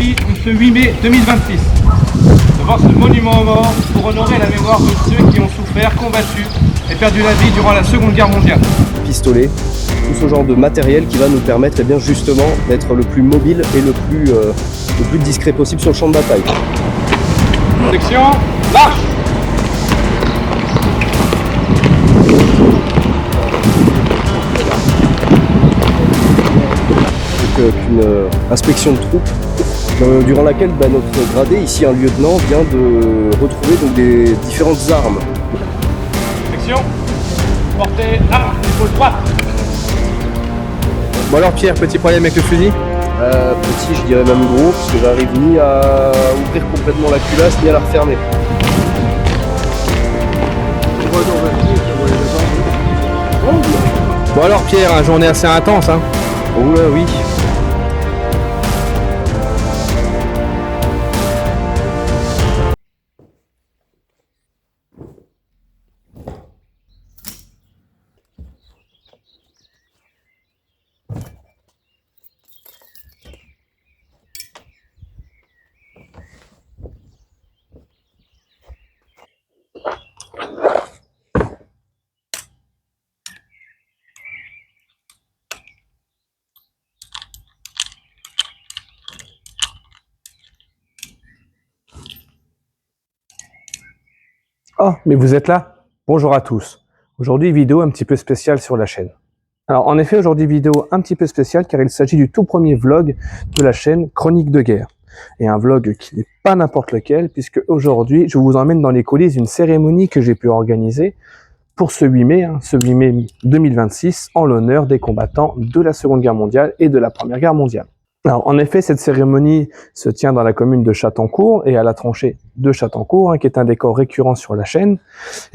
aujourd'hui, ce 8 mai 2026, devant ce monument aux morts pour honorer la mémoire de ceux qui ont souffert, combattu et perdu la vie durant la Seconde Guerre mondiale. Pistolet, tout ce genre de matériel qui va nous permettre bien, justement d'être le plus mobile et le plus discret possible sur le champ de bataille. Section, marche! Une inspection de troupes durant laquelle notre gradé, ici un lieutenant, vient de retrouver donc, des différentes armes. Section, portez l'arme, épaule droite. Bon alors Pierre, petit problème avec le fusil? Petit, je dirais même gros, parce que j'arrive ni à ouvrir complètement la culasse, ni à la refermer. Bon alors Pierre, une journée assez intense hein? Oui. Oh, mais vous êtes là? Bonjour à tous. Aujourd'hui, vidéo un petit peu spéciale sur la chaîne. Alors, en effet, aujourd'hui, vidéo un petit peu spéciale car il s'agit du tout premier vlog de la chaîne Chroniques de guerre. Et un vlog qui n'est pas n'importe lequel, puisque aujourd'hui, je vous emmène dans les coulisses d'une cérémonie que j'ai pu organiser pour ce 8 mai, ce 8 mai 2026, en l'honneur des combattants de la Seconde Guerre mondiale et de la Première Guerre mondiale. Alors, en effet, cette cérémonie se tient dans la commune de Châtencourt et à la tranchée de Châtencourt, qui est un décor récurrent sur la chaîne.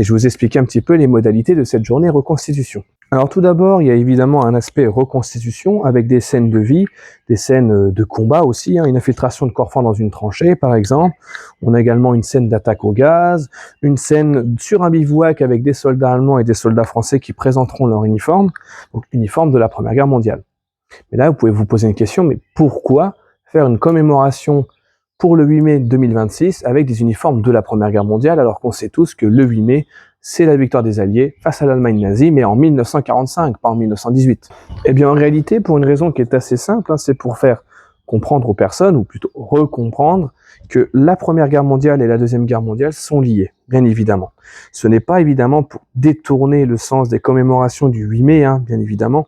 Et je vais vous expliquer un petit peu les modalités de cette journée reconstitution. Alors tout d'abord, il y a évidemment un aspect reconstitution avec des scènes de vie, des scènes de combat aussi, une infiltration de corps-francs dans une tranchée par exemple. On a également une scène d'attaque au gaz, une scène sur un bivouac avec des soldats allemands et des soldats français qui présenteront leur uniforme, donc uniforme de la Première Guerre mondiale. Mais là, vous pouvez vous poser une question, mais pourquoi faire une commémoration pour le 8 mai 2026 avec des uniformes de la Première Guerre mondiale alors qu'on sait tous que le 8 mai, c'est la victoire des Alliés face à l'Allemagne nazie, mais en 1945, pas en 1918. Eh bien, en réalité, pour une raison qui est assez simple, c'est pour faire comprendre aux personnes, ou plutôt recomprendre, que la Première Guerre mondiale et la Deuxième Guerre mondiale sont liées, bien évidemment. Ce n'est pas évidemment pour détourner le sens des commémorations du 8 mai, bien évidemment.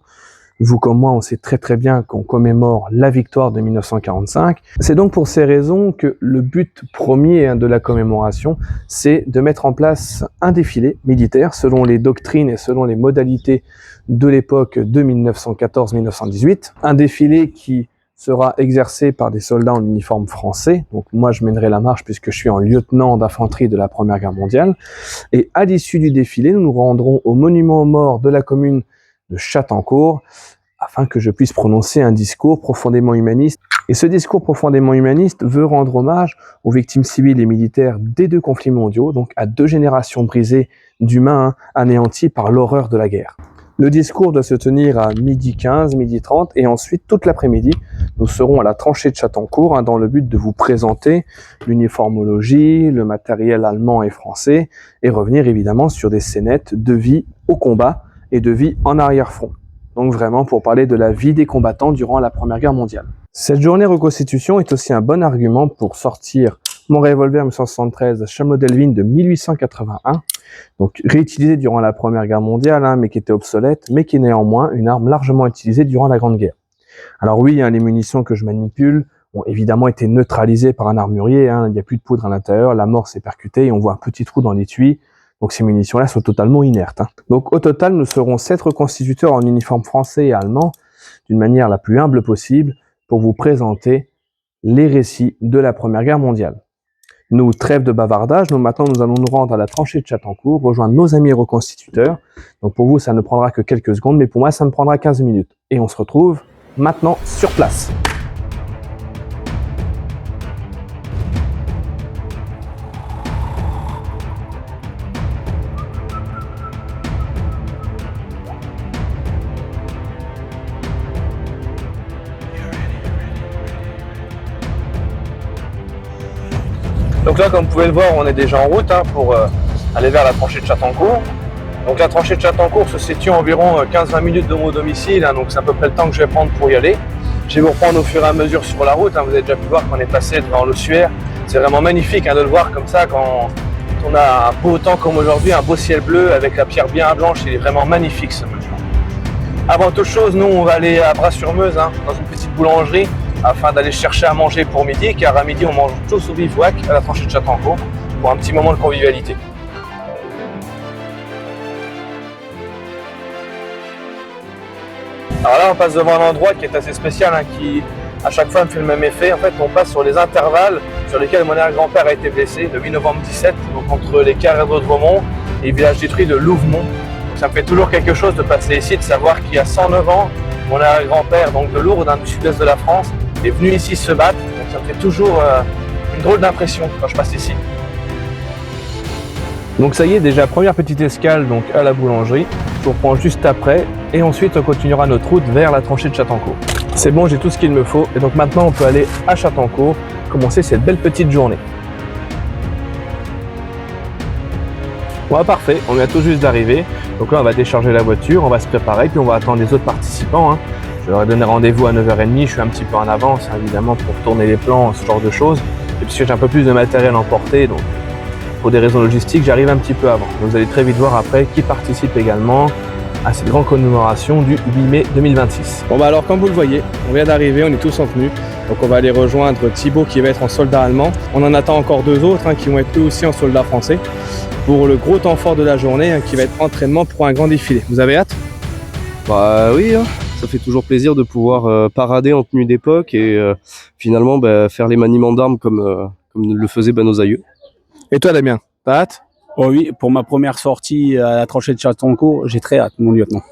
Vous comme moi, on sait très très bien qu'on commémore la victoire de 1945. C'est donc pour ces raisons que le but premier de la commémoration, c'est de mettre en place un défilé militaire selon les doctrines et selon les modalités de l'époque de 1914-1918. Un défilé qui sera exercé par des soldats en uniforme français. Donc moi, je mènerai la marche puisque je suis en lieutenant d'infanterie de la Première Guerre mondiale. Et à l'issue du défilé, nous nous rendrons au monument aux morts de la commune de Châtencourt, afin que je puisse prononcer un discours profondément humaniste. Et ce discours profondément humaniste veut rendre hommage aux victimes civiles et militaires des deux conflits mondiaux, donc à deux générations brisées d'humains anéantis par l'horreur de la guerre. Le discours doit se tenir à 12h15, 12h30, et ensuite, toute l'après-midi, nous serons à la tranchée de Châtencourt, dans le but de vous présenter l'uniformologie, le matériel allemand et français, et revenir évidemment sur des scénettes de vie au combat, et de vie en arrière-front. Donc vraiment pour parler de la vie des combattants durant la Première Guerre mondiale. Cette journée reconstitution est aussi un bon argument pour sortir mon revolver 1973 Chameau Delvin de 1881, donc réutilisé durant la Première Guerre mondiale, mais qui était obsolète, mais qui est néanmoins une arme largement utilisée durant la Grande Guerre. Alors oui, les munitions que je manipule ont évidemment été neutralisées par un armurier, il n'y a plus de poudre à l'intérieur, la mort s'est percutée et on voit un petit trou dans l'étui. Donc ces munitions-là sont totalement inertes. Donc au total, nous serons 7 reconstituteurs en uniforme français et allemand, d'une manière la plus humble possible, pour vous présenter les récits de la Première Guerre mondiale. Nous, trêve de bavardage, maintenant nous allons nous rendre à la tranchée de Châtencourt, rejoindre nos amis reconstituteurs. Donc pour vous, ça ne prendra que quelques secondes, mais pour moi, ça me prendra 15 minutes. Et on se retrouve maintenant sur place. Donc là, comme vous pouvez le voir, on est déjà en route pour aller vers la tranchée de Chattancourt. Donc la tranchée de Chattancourt se situe à environ 15-20 minutes de mon domicile, donc c'est à peu près le temps que je vais prendre pour y aller. Je vais vous reprendre au fur et à mesure sur la route, vous avez déjà pu voir qu'on est passé devant l'ossuaire. C'est vraiment magnifique de le voir comme ça quand on a un beau temps comme aujourd'hui, un beau ciel bleu avec la pierre bien blanche, il est vraiment magnifique ce bâtiment. Avant toute chose, nous on va aller à Bras-sur-Meuse, dans une petite boulangerie, afin d'aller chercher à manger pour midi, car à midi on mange tous au bivouac à la tranchée de Chattancourt pour un petit moment de convivialité. Alors là on passe devant un endroit qui est assez spécial, qui à chaque fois me fait le même effet. En fait on passe sur les intervalles sur lesquels mon arrière-grand-père a été blessé le 8 novembre 17, donc entre les Carrés de Vaumont et le village détruit de Louvemont. Ça me fait toujours quelque chose de passer ici, de savoir qu'il y a 109 ans, mon arrière-grand-père donc de Lourdes, du sud-est de la France, est venu ici se battre. Donc ça me fait toujours une drôle d'impression quand je passe ici. Donc ça y est, déjà première petite escale donc à la boulangerie. Je vous reprends juste après et ensuite on continuera notre route vers la tranchée de Chattancourt. C'est bon, j'ai tout ce qu'il me faut et donc maintenant on peut aller à Chattancourt, commencer cette belle petite journée. Bon, parfait, on vient tout juste d'arriver. Donc là on va décharger la voiture, on va se préparer puis on va attendre les autres participants. Je leur ai donné rendez-vous à 9h30, je suis un petit peu en avance évidemment pour tourner les plans, ce genre de choses. Et puisque j'ai un peu plus de matériel à emporter, donc pour des raisons logistiques, j'arrive un petit peu avant. Donc vous allez très vite voir après qui participe également à cette grande commémoration du 8 mai 2026. Bon alors comme vous le voyez, on vient d'arriver, on est tous en tenue. Donc on va aller rejoindre Thibaut qui va être en soldat allemand. On en attend encore deux autres qui vont être eux aussi en soldat français pour le gros temps fort de la journée qui va être entraînement pour un grand défilé. Vous avez hâte? Bah oui, ça fait toujours plaisir de pouvoir parader en tenue d'époque et finalement faire les maniements d'armes comme le faisaient nos aïeux. Et toi Damien, t'as hâte? Oh oui, pour ma première sortie à la tranchée de Chattancourt, j'ai très hâte, mon lieutenant.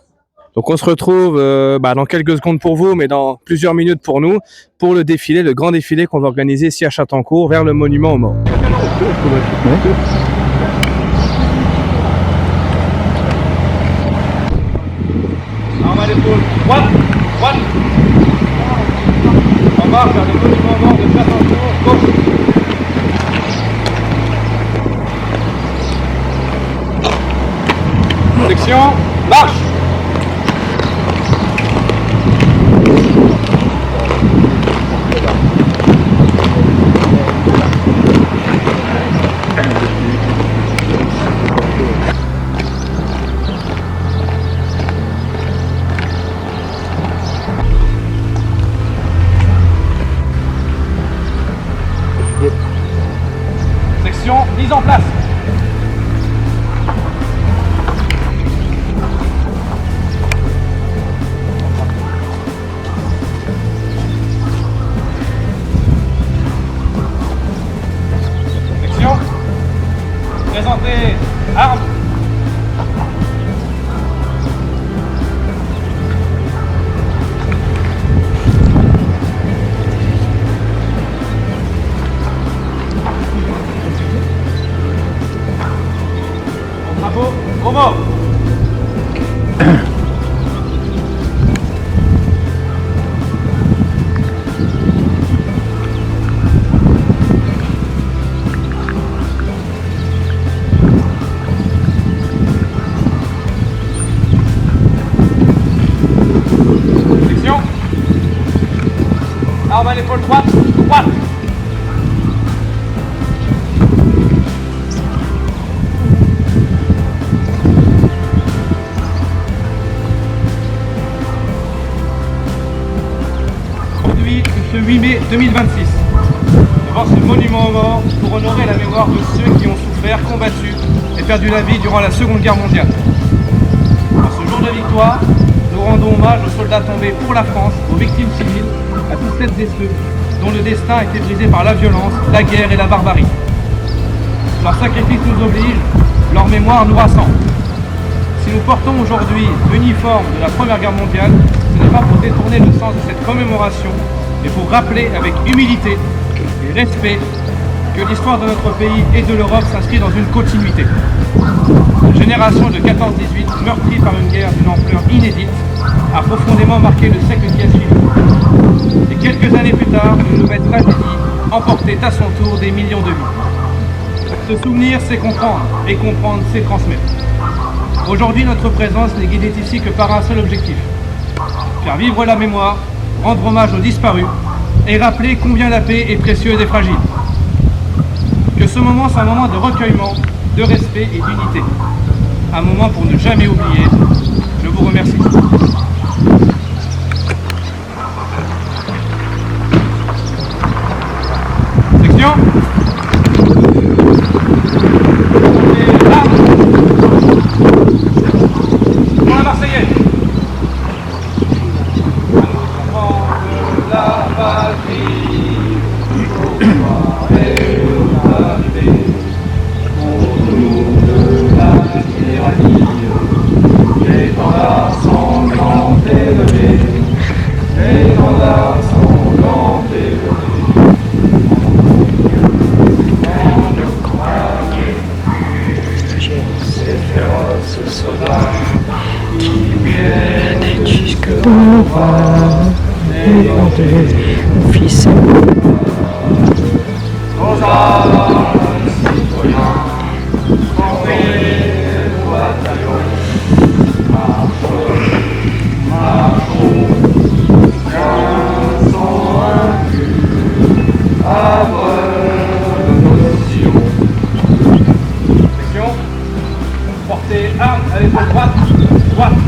Donc on se retrouve dans quelques secondes pour vous, mais dans plusieurs minutes pour nous, pour le défilé, le grand défilé qu'on va organiser ici à Chattancourt vers le monument aux morts. Arme à l'épaule, droite, droite. On marche vers le monument aux morts de Chattancourt, gauche. Section, marche. Section, mise en place. Présentez armes. Bravo, bravo. Arme à l'épaule droite, droite. Aujourd'hui, ce 8 mai 2026, devant ce monument aux morts pour honorer la mémoire de ceux qui ont souffert, combattu et perdu la vie durant la Seconde Guerre mondiale. En ce jour de victoire, nous rendons hommage aux soldats tombés pour la France, aux victimes civiles, à toutes celles et ceux dont le destin a été brisé par la violence, la guerre et la barbarie. Leur sacrifice nous oblige, leur mémoire nous rassemble. Si nous portons aujourd'hui l'uniforme de la Première Guerre mondiale, ce n'est pas pour détourner le sens de cette commémoration, mais pour rappeler avec humilité et respect que l'histoire de notre pays et de l'Europe s'inscrit dans une continuité. La génération de 14-18, meurtrie par une guerre d'une ampleur inédite, a profondément marqué le siècle qui a suivi. Et quelques années plus tard, une nouvelle tragédie emportait à son tour des millions de vies. Se souvenir, c'est comprendre, et comprendre, c'est transmettre. Aujourd'hui, notre présence n'est guidée ici que par un seul objectif. Faire vivre la mémoire, rendre hommage aux disparus, et rappeler combien la paix est précieuse et fragile. Que ce moment soit un moment de recueillement, de respect et d'unité. Un moment pour ne jamais oublier. Je vous remercie. Section. Pour la Marseillaise. La patrie, au pouvoir et au pavé, pour nous de la tyrannie, les étendards sanglants élevés, les étendards sanglants élevés. Ces féroces soldats qui viennent jusque au roi et mon fils. Aux armes, citoyens, formez le bataillon. Marchons, marchons, 1500 invus, abreuve nos sillons. Section, portez arme à l'épaule droite, droite.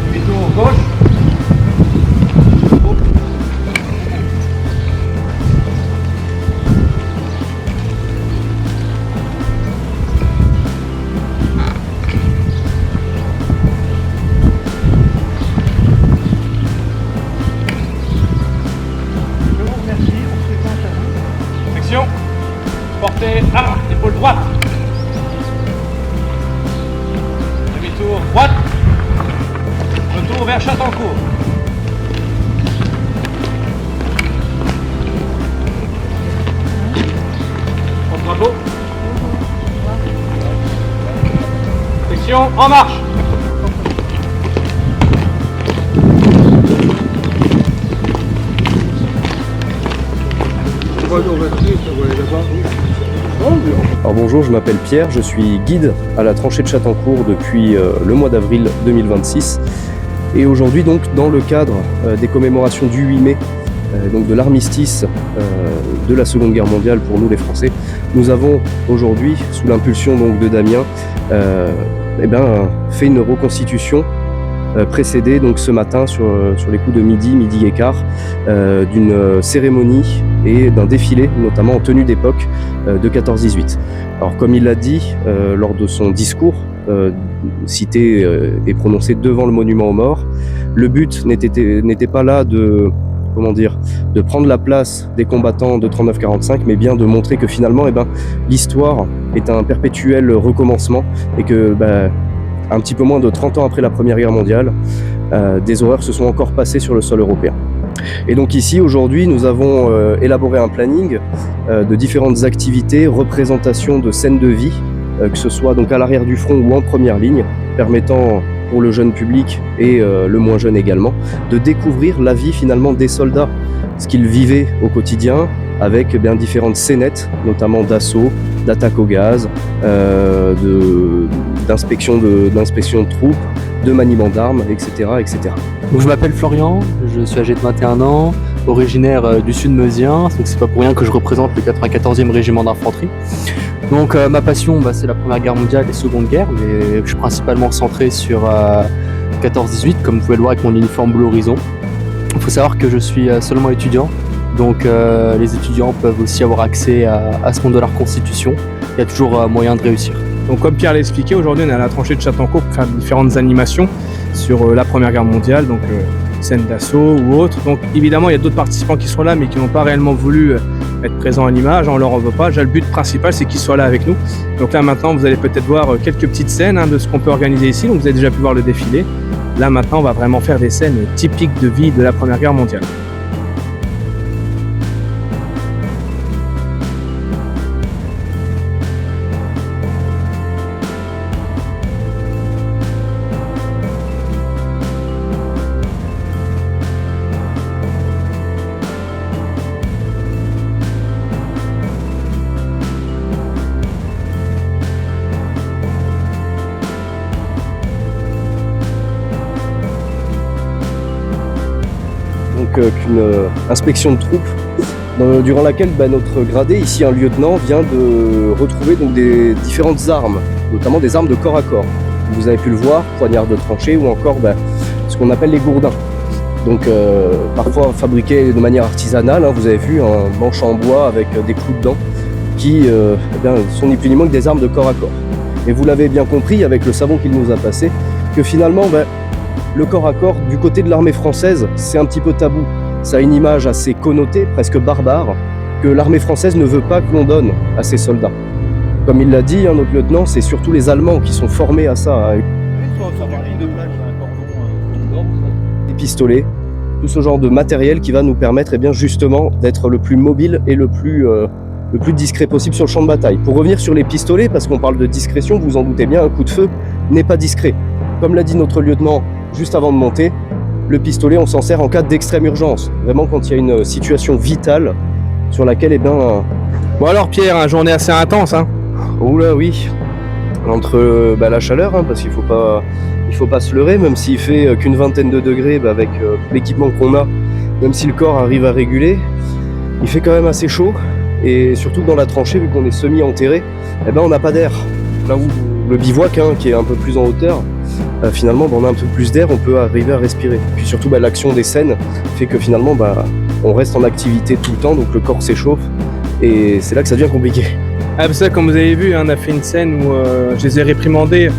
Demi-tour gauche. Portez arme, épaule droite. Demi-tour droite. Retour vers Châtencourt. Contre-drapeau. Section en marche. Alors bonjour, je m'appelle Pierre, je suis guide à la tranchée de Châtencourt depuis le mois d'avril 2026. Et aujourd'hui, donc, dans le cadre des commémorations du 8 mai, donc de l'armistice de la Seconde Guerre mondiale pour nous les Français, nous avons aujourd'hui, sous l'impulsion donc de Damien, fait une reconstitution précédée donc ce matin sur les coups de midi et quart, d'une cérémonie et d'un défilé, notamment en tenue d'époque de 14-18. Alors comme il l'a dit lors de son discours, cité et prononcé devant le monument aux morts, le but n'était pas là de prendre la place des combattants de 39-45, mais bien de montrer que finalement l'histoire est un perpétuel recommencement et que un petit peu moins de 30 ans après la Première Guerre mondiale, des horreurs se sont encore passées sur le sol européen. Et donc ici, aujourd'hui, nous avons élaboré un planning de différentes activités, représentations de scènes de vie, que ce soit donc à l'arrière du front ou en première ligne, permettant pour le jeune public et le moins jeune également, de découvrir la vie finalement des soldats, ce qu'ils vivaient au quotidien, avec différentes scénettes, notamment d'assaut, d'attaque au gaz, d'inspection de troupes, de maniement d'armes, etc., etc. Donc, je m'appelle Florian, je suis âgé de 21 ans, originaire du sud meusien, donc c'est pas pour rien que je représente le 94e régiment d'infanterie. Donc ma passion, c'est la Première Guerre mondiale et la Seconde Guerre, mais je suis principalement centré sur 14-18, comme vous pouvez le voir avec mon uniforme bleu horizon. Il faut savoir que je suis seulement étudiant, donc les étudiants peuvent aussi avoir accès à ce monde de la reconstitution. Il y a toujours moyen de réussir. Donc comme Pierre l'a expliqué, aujourd'hui on est à la tranchée de Châtencourt pour faire différentes animations sur la Première Guerre mondiale, donc scènes d'assaut ou autres. Donc évidemment il y a d'autres participants qui sont là mais qui n'ont pas réellement voulu être présents à l'image, on leur en veut pas. Déjà le but principal c'est qu'ils soient là avec nous. Donc là maintenant vous allez peut-être voir quelques petites scènes de ce qu'on peut organiser ici, donc vous avez déjà pu voir le défilé. Là maintenant on va vraiment faire des scènes typiques de vie de la Première Guerre mondiale. qu'une inspection de troupes durant laquelle notre gradé, ici un lieutenant, vient de retrouver donc des différentes armes, notamment des armes de corps à corps. Vous avez pu le voir, poignards de tranchée ou encore ce qu'on appelle les gourdins. Donc parfois fabriqués de manière artisanale, hein, vous avez vu un manche en bois avec des clous dedans qui sont ni plus ni moins que des armes de corps à corps. Et vous l'avez bien compris avec le savon qu'il nous a passé, que finalement le corps à corps du côté de l'armée française c'est un petit peu tabou. Ça a une image assez connotée, presque barbare, que l'armée française ne veut pas que l'on donne à ses soldats. Comme il l'a dit, notre lieutenant, c'est surtout les Allemands qui sont formés à ça. Des pistolets, tout ce genre de matériel qui va nous permettre justement d'être le plus mobile et le plus discret possible sur le champ de bataille. Pour revenir sur les pistolets, parce qu'on parle de discrétion, vous en doutez bien, un coup de feu n'est pas discret. Comme l'a dit notre lieutenant juste avant de monter, le pistolet, on s'en sert en cas d'extrême urgence. Vraiment quand il y a une situation vitale sur laquelle, Bon alors Pierre, une journée assez intense, hein? Oula oui, entre la chaleur, hein, parce qu'il faut pas se leurrer, même s'il fait qu'une vingtaine de degrés, avec l'équipement qu'on a, même si le corps arrive à réguler, il fait quand même assez chaud. Et surtout dans la tranchée, vu qu'on est semi-enterré, on n'a pas d'air. Là où le bivouac, hein, qui est un peu plus en hauteur, finalement on a un peu plus d'air, on peut arriver à respirer. Puis surtout l'action des scènes fait que finalement on reste en activité tout le temps, donc le corps s'échauffe et c'est là que ça devient compliqué. Ah, ça, comme vous avez vu, hein, on a fait une scène où je les ai réprimandés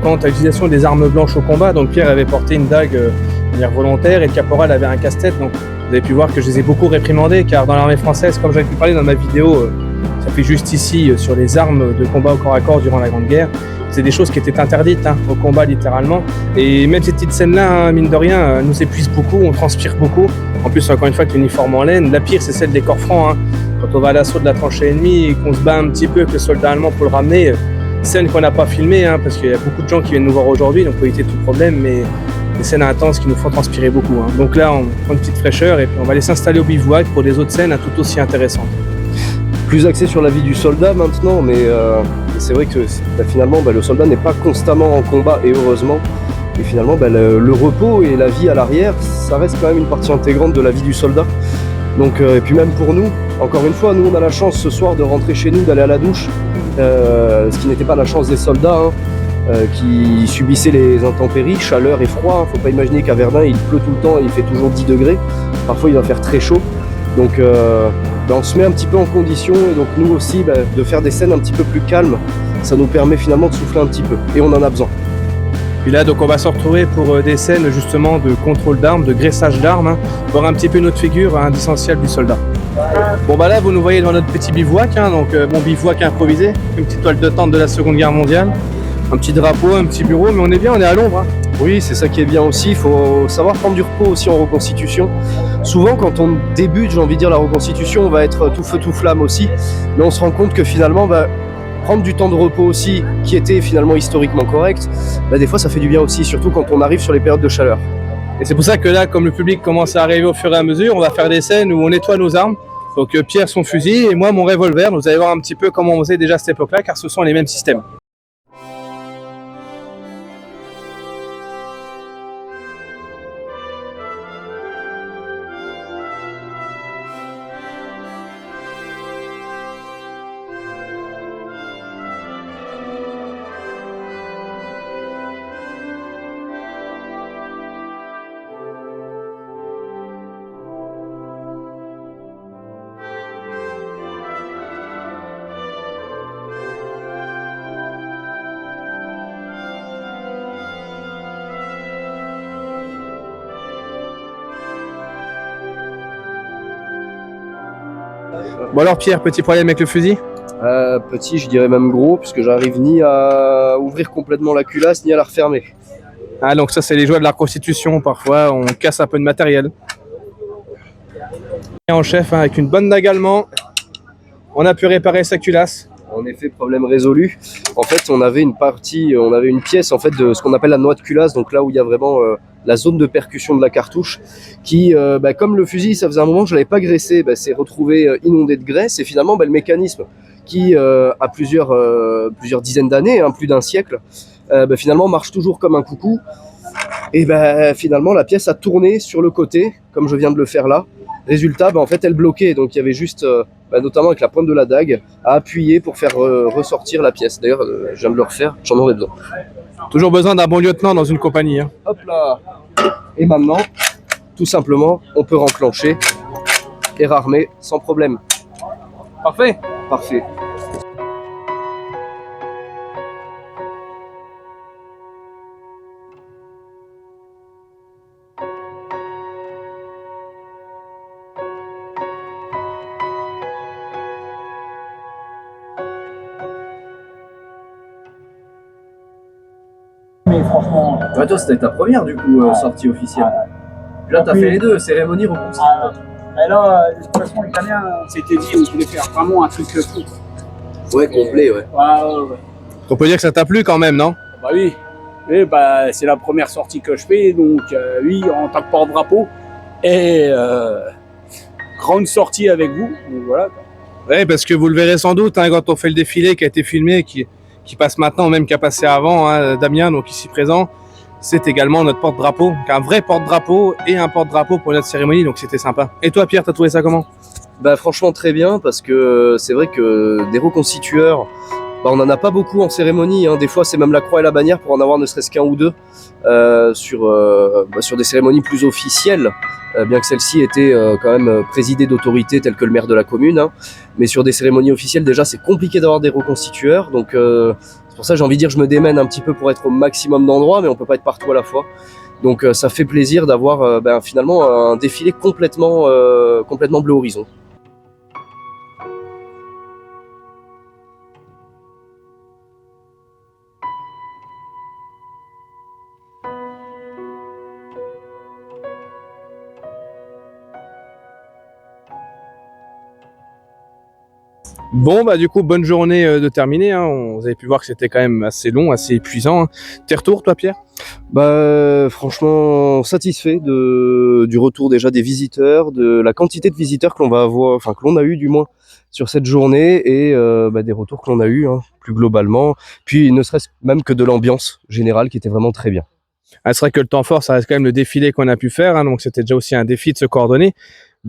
quant à l'utilisation des armes blanches au combat. Donc Pierre avait porté une dague de manière volontaire et le caporal avait un casse-tête. Donc vous avez pu voir que je les ai beaucoup réprimandés, car dans l'armée française, comme j'avais pu parler dans ma vidéo, ça fait juste ici, sur les armes de combat au corps à corps durant la Grande Guerre, c'est des choses qui étaient interdites au combat littéralement. Et même ces petites scènes-là, hein, mine de rien, nous épuisent beaucoup, on transpire beaucoup. En plus, encore une fois, avec l'uniforme en laine. La pire, c'est celle des corps francs. Hein. Quand on va à l'assaut de la tranchée ennemie et qu'on se bat un petit peu avec le soldat allemand pour le ramener, scène qu'on n'a pas filmée, hein, parce qu'il y a beaucoup de gens qui viennent nous voir aujourd'hui, donc pour éviter tout problème, mais des scènes intenses qui nous font transpirer beaucoup. Hein. Donc là, on prend une petite fraîcheur et puis on va aller s'installer au bivouac pour des autres scènes tout aussi intéressantes. Plus axé sur la vie du soldat maintenant, mais c'est vrai que finalement le soldat n'est pas constamment en combat, et heureusement. Et finalement le repos et la vie à l'arrière, ça reste quand même une partie intégrante de la vie du soldat. Donc, et puis même pour nous, encore une fois, nous on a la chance ce soir de rentrer chez nous, d'aller à la douche, ce qui n'était pas la chance des soldats, hein, qui subissaient les intempéries, chaleur et froid. Faut pas imaginer qu'à Verdun il pleut tout le temps et il fait toujours 10 degrés, parfois il va faire très chaud. Donc on se met un petit peu en condition, et donc nous aussi de faire des scènes un petit peu plus calmes, ça nous permet finalement de souffler un petit peu, et on en a besoin. Puis là, donc on va se retrouver pour des scènes justement de contrôle d'armes, de graissage d'armes, hein, voir un petit peu notre figure essentielle du soldat. Bon là vous nous voyez dans notre petit bivouac, hein, donc bon bivouac improvisé, une petite toile de tente de la Seconde Guerre mondiale, un petit drapeau, un petit bureau, mais on est bien, on est à l'ombre. Hein. Oui, c'est ça qui est bien aussi, il faut savoir prendre du repos aussi en reconstitution. Souvent quand on débute, j'ai envie de dire, la reconstitution, on va être tout feu tout flamme aussi, mais on se rend compte que finalement prendre du temps de repos aussi, qui était finalement historiquement correct, des fois ça fait du bien aussi, surtout quand on arrive sur les périodes de chaleur. Et c'est pour ça que là, comme le public commence à arriver au fur et à mesure, on va faire des scènes où on nettoie nos armes. Donc Pierre son fusil et moi mon revolver. Vous allez voir un petit peu comment on faisait déjà à cette époque-là, car ce sont les mêmes systèmes. Bon alors Pierre, petit problème avec le fusil? Petit, je dirais même gros, puisque j'arrive ni à ouvrir complètement la culasse, ni à la refermer. Ah donc ça c'est les joies de la reconstitution, parfois on casse un peu de matériel. Et en chef, avec une bonne dague allemande, on a pu réparer sa culasse. En effet, problème résolu. En fait, on avait une pièce en fait de ce qu'on appelle la noix de culasse, donc là où il y a vraiment la zone de percussion de la cartouche, qui, comme le fusil, ça faisait un moment que je l'avais pas graissé, s'est retrouvé inondé de graisse, et finalement, le mécanisme qui a plusieurs dizaines d'années, hein, plus d'un siècle, finalement marche toujours comme un coucou. Et ben finalement la pièce a tourné sur le côté, comme je viens de le faire là. Résultat, en fait elle bloquait, donc il y avait juste, notamment avec la pointe de la dague, à appuyer pour faire ressortir la pièce. D'ailleurs, je viens de le refaire, j'en aurais besoin. Toujours besoin d'un bon lieutenant dans une compagnie. Hein. Hop là. Et maintenant, tout simplement, on peut renclencher et rarmer sans problème. Parfait. Parfait. Mais franchement, Ouais, toi, c'était ta première du coup sortie officielle. Là, t'as fait les deux, cérémonie reconstruite. mais là, de toute façon, l'italien, on s'était dit, on voulait faire vraiment un truc fou. Ouais, complet, ouais. Ouais. On peut dire que ça t'a plu quand même, non? Bah oui. Et bah, c'est la première sortie que je fais, donc oui, en tant que porte-drapeau. Et grande sortie avec vous, donc voilà. Oui, parce que vous le verrez sans doute hein, quand on fait le défilé qui a été filmé, qui passe maintenant, même qui a passé avant, hein, Damien, donc ici présent, c'est également notre porte-drapeau, donc un vrai porte-drapeau et un porte-drapeau pour notre cérémonie, donc c'était sympa. Et toi Pierre, t'as trouvé ça comment? Bah franchement très bien, parce que c'est vrai que des reconstitueurs, on n'en a pas beaucoup en cérémonie, hein. Des fois c'est même la croix et la bannière pour en avoir ne serait-ce qu'un ou deux sur des cérémonies plus officielles, bien que celle-ci était quand même présidée d'autorités telles que le maire de la commune, hein. Mais sur des cérémonies officielles déjà c'est compliqué d'avoir des reconstitueurs, donc c'est pour ça que j'ai envie de dire je me démène un petit peu pour être au maximum d'endroits, mais on peut pas être partout à la fois. Donc ça fait plaisir d'avoir finalement un défilé complètement bleu horizon. Bon, bah du coup, bonne journée de terminer. Hein. Vous avez pu voir que c'était quand même assez long, assez épuisant. Hein. Tes retours, toi, Pierre? Bah franchement satisfait du retour déjà des visiteurs, de la quantité de visiteurs que l'on va avoir, enfin que l'on a eu du moins sur cette journée et des retours que l'on a eu hein, plus globalement. Puis ne serait-ce même que de l'ambiance générale qui était vraiment très bien. Ah, c'est vrai que le temps fort, ça reste quand même le défilé qu'on a pu faire. Hein, donc c'était déjà aussi un défi de se coordonner.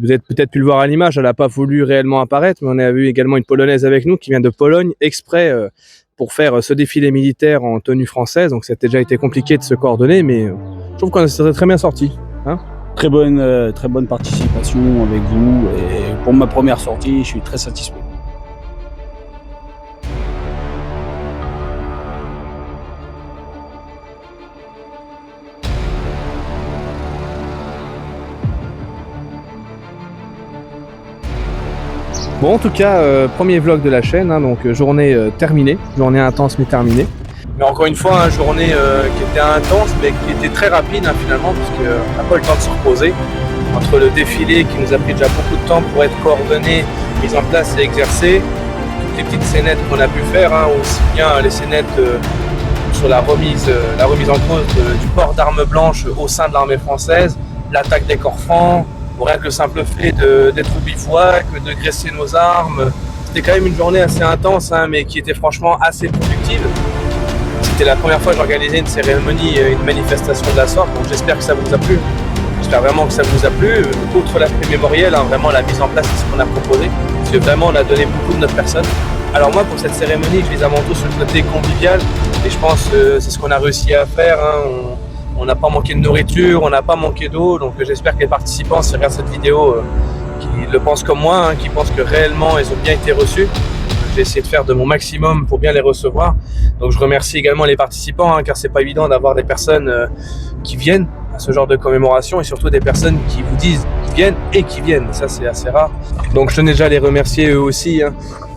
Vous avez peut-être pu le voir à l'image, elle n'a pas voulu réellement apparaître, mais on a vu également une Polonaise avec nous qui vient de Pologne exprès pour faire ce défilé militaire en tenue française. Donc ça a déjà été compliqué de se coordonner, mais je trouve qu'on s'est très bien sorti. Hein. Très bonne participation avec vous. Et pour ma première sortie, je suis très satisfait. Bon, en tout cas, premier vlog de la chaîne, hein, donc journée terminée, journée intense mais terminée. Mais encore une fois, une journée qui était intense mais qui était très rapide hein, finalement, puisqu'on n'a pas eu le temps de se reposer. Entre le défilé qui nous a pris déjà beaucoup de temps pour être coordonné, mis en place et exercé, toutes les petites scénettes qu'on a pu faire, hein, aussi bien les scénettes sur la remise en cause du port d'armes blanches au sein de l'armée française, l'attaque des Corfans, rien que le simple fait d'être au bivouac, de graisser nos armes. C'était quand même une journée assez intense, hein, mais qui était franchement assez productive. C'était la première fois que j'organisais une cérémonie, une manifestation de la sorte, donc j'espère que ça vous a plu. J'espère vraiment que ça vous a plu. Outre l'aspect mémoriel, hein, vraiment la mise en place de ce qu'on a proposé, parce que vraiment on a donné beaucoup de notre personne. Alors moi pour cette cérémonie, je vise avant tout sur le côté convivial, et je pense que c'est ce qu'on a réussi à faire. Hein. On n'a pas manqué de nourriture, on n'a pas manqué d'eau, donc j'espère que les participants, s'ils regardent cette vidéo, qui le pensent comme moi, hein, qui pensent que réellement ils ont bien été reçus. J'ai essayé de faire de mon maximum pour bien les recevoir. Donc je remercie également les participants, hein, car c'est pas évident d'avoir des personnes qui viennent à ce genre de commémoration et surtout des personnes qui vous disent qu'ils viennent et qui viennent. Ça c'est assez rare. Donc je tenais déjà à les remercier eux aussi. Hein.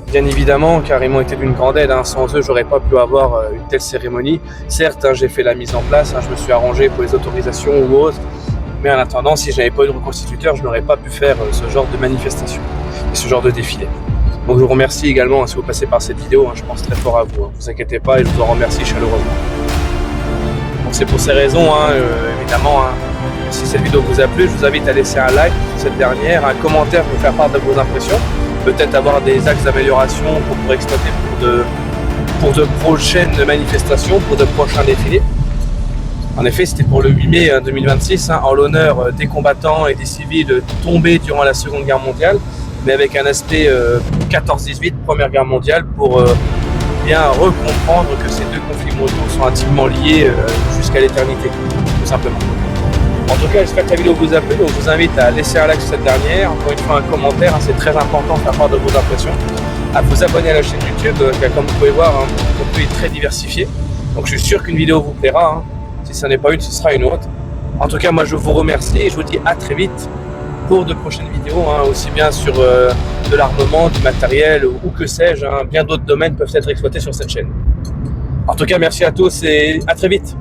Bien évidemment, car ils m'ont été d'une grande aide. Hein. Sans eux, j'aurais pas pu avoir une telle cérémonie. Certes, hein, j'ai fait la mise en place, hein, je me suis arrangé pour les autorisations ou autres. Mais en attendant, si je n'avais pas eu de reconstituteur, je n'aurais pas pu faire ce genre de manifestation et ce genre de défilé. Donc je vous remercie également hein, si vous passez par cette vidéo. Hein, je pense très fort à vous. Hein. Ne vous inquiétez pas et je vous en remercie chaleureusement. Donc c'est pour ces raisons, hein, évidemment, hein, si cette vidéo vous a plu, je vous invite à laisser un like sur cette dernière, un commentaire pour faire part de vos impressions. Peut-être avoir des axes d'amélioration qu'on pourrait exploiter pour de prochaines manifestations, pour de prochains défilés. En effet, c'était pour le 8 mai 2026, en l'honneur des combattants et des civils tombés durant la Seconde Guerre mondiale, mais avec un aspect 14-18, Première Guerre mondiale, pour bien recomprendre que ces deux conflits mondiaux sont intimement liés jusqu'à l'éternité, tout simplement. En tout cas, j'espère que la vidéo vous a plu, donc je vous invite à laisser un like sur cette dernière, encore une fois un commentaire, c'est très important de faire part de vos impressions, à vous abonner à la chaîne YouTube, comme vous pouvez voir, mon contenu est très diversifié, donc je suis sûr qu'une vidéo vous plaira, si ce n'est pas une, ce sera une autre. En tout cas, moi je vous remercie et je vous dis à très vite pour de prochaines vidéos, aussi bien sur de l'armement, du matériel ou que sais-je, bien d'autres domaines peuvent être exploités sur cette chaîne. En tout cas, merci à tous et à très vite.